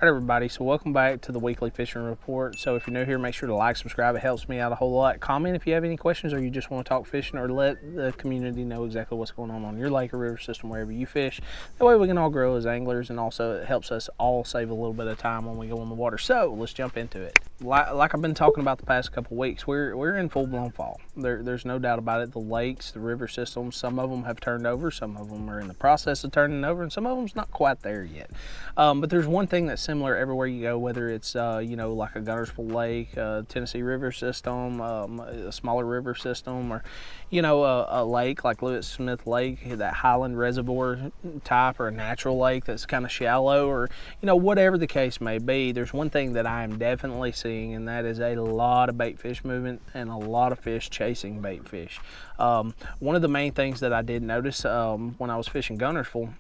All right, everybody, so welcome back to the weekly fishing report. So if you're new here, make sure to like, subscribe. It helps me out a whole lot. Comment if you have any questions or you just want to talk fishing, or let the community know exactly what's going on your lake or river system, wherever you fish. That way we can all grow as anglers, and also it helps us all save a little bit of time when we go in the water. So let's jump into it. Like I've been talking about the past couple weeks, we're in full-blown fall. There's no doubt about it. The lakes, the river systems, some of them have turned over, some of them are in the process of turning over, and some of them's not quite there yet. But there's one thing that's similar everywhere you go, whether it's like a Guntersville Lake, Tennessee River system, a smaller river system, or a lake like Lewis Smith Lake, that Highland Reservoir type, or a natural lake that's kind of shallow, or whatever the case may be. There's one thing that I am definitely seeing, and that is a lot of bait fish movement and a lot of fish chasing bait fish. One of the main things that I did notice when I was fishing Guntersville,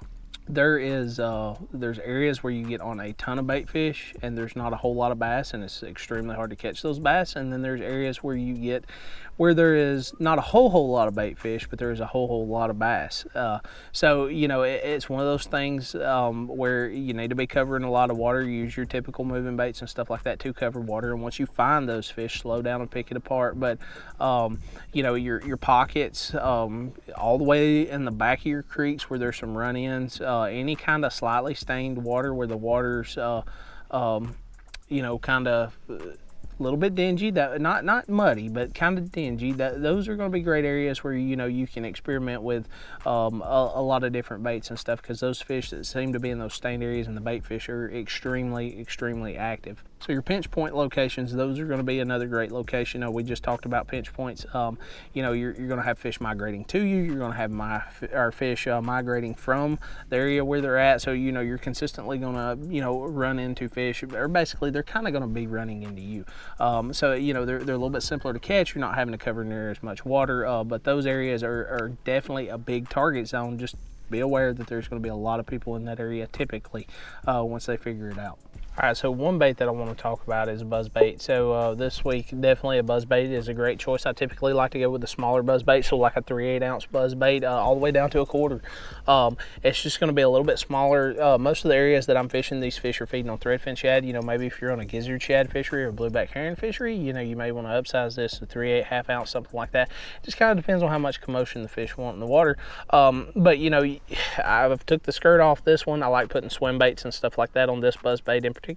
there's areas where you get on a ton of bait fish and there's not a whole lot of bass, and it's extremely hard to catch those bass. And then there's areas where you get where there is not a whole lot of bait fish, but there is a whole lot of bass. So it's one of those things where you need to be covering a lot of water. Use your typical moving baits and stuff like that to cover water, and once you find those fish, slow down and pick it apart. But your pockets, all the way in the back of your creeks where there's some run-ins, any kind of slightly stained water where the water's kind of a little bit dingy, that not muddy, but kind of dingy, those are going to be great areas where you can experiment with a lot of different baits and stuff, because those fish that seem to be in those stained areas and the bait fish are extremely active. So your pinch point locations, those are going to be another great location. We just talked about pinch points. You're going to have fish migrating to you. You're going to have fish migrating from the area where they're at. So you're consistently going to run into fish, or basically they're kind of going to be running into you. So they're a little bit simpler to catch. You're not having to cover near as much water, but those areas are definitely a big target zone. Just be aware that there's going to be a lot of people in that area typically once they figure it out. All right, so one bait that I want to talk about is buzz bait. So this week, definitely a buzz bait is a great choice. I typically like to go with the smaller buzz bait, so like a 3/8 ounce buzz bait, all the way down to a quarter. It's just going to be a little bit smaller. Most of the areas that I'm fishing, these fish are feeding on threadfin shad. Maybe if you're on a gizzard shad fishery or blueback herring fishery, you may want to upsize this to 3/8, half ounce, something like that. Just kind of depends on how much commotion the fish want in the water. But I've took the skirt off this one. I like putting swim baits and stuff like that on this buzz bait in particular.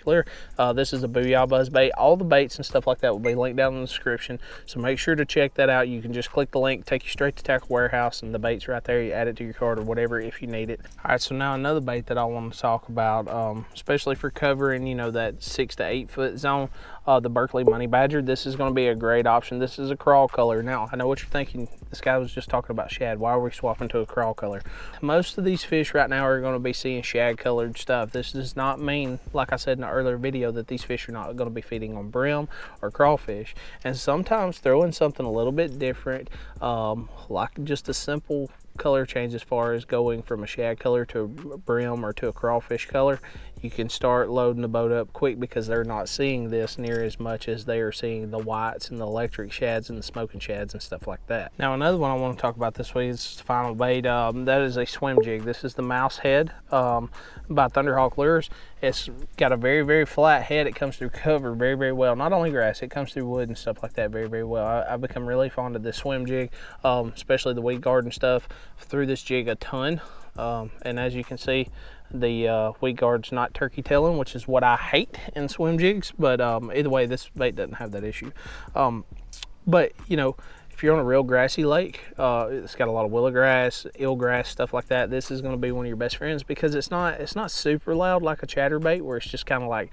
This is the Booyah buzz bait. All the baits and stuff like that will be linked down in the description, so make sure to check that out. You can just click the link, take you straight to Tackle Warehouse, and the bait's right there. You add it to your cart or whatever if you need it. All right, so now another bait that I want to talk about, especially for covering that 6 to 8 foot zone, the Berkeley Money Badger. This is going to be a great option. This is a crawl color. Now I know what you're thinking, this guy was just talking about shad, why are we swapping to a crawl color? Most of these fish right now are going to be seeing shad colored stuff. This does not mean, like I said in the earlier video, that these fish are not going to be feeding on brim or crawfish. And sometimes throwing something a little bit different, like just a simple color change as far as going from a shad color to a brim or to a crawfish color, you can start loading the boat up quick, because they're not seeing this near as much as they are seeing the whites and the electric shads and the smoking shads and stuff like that. Now another one I want to talk about this week is the final bait. That is a swim jig. This is the Mouse Head by Thunderhawk Lures. It's got a very flat head. It comes through cover very well. Not only grass, it comes through wood and stuff like that very well. I've become really fond of this swim jig, especially the weed garden stuff. Threw this jig a ton, and as you can see, the weed guard's not turkey tailing, which is what I hate in swim jigs. But either way, this bait doesn't have that issue. But if you're on a real grassy lake, it's got a lot of willow grass, eelgrass, stuff like that, this is going to be one of your best friends, because it's not super loud like a chatterbait, where it's just kind of like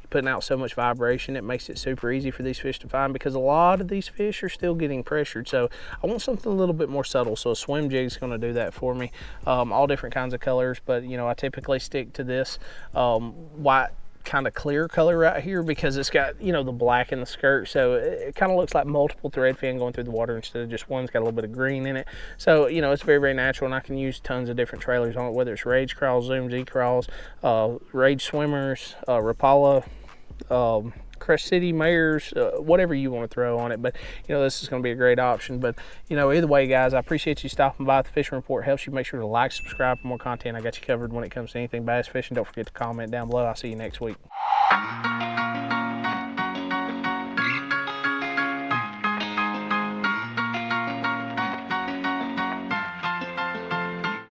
putting out so much vibration. It makes it super easy for these fish to find, because a lot of these fish are still getting pressured. So I want something a little bit more subtle, so a swim jig is going to do that for me. All different kinds of colors, but I typically stick to this white kind of clear color right here, because it's got the black in the skirt, so it kind of looks like multiple threadfin going through the water instead of just one's got a little bit of green in it. So it's very natural, and I can use tons of different trailers on it, whether it's Rage Crawls, Zoom Z Crawls, Rage Swimmers, Rapala, Crush City mares, whatever you want to throw on it. But this is going to be a great option. But either way, guys, I appreciate you stopping by. The fishing report helps you. Make sure to like, subscribe for more content. I got you covered when it comes to anything bass fishing. Don't forget to comment down below. I'll see you next week.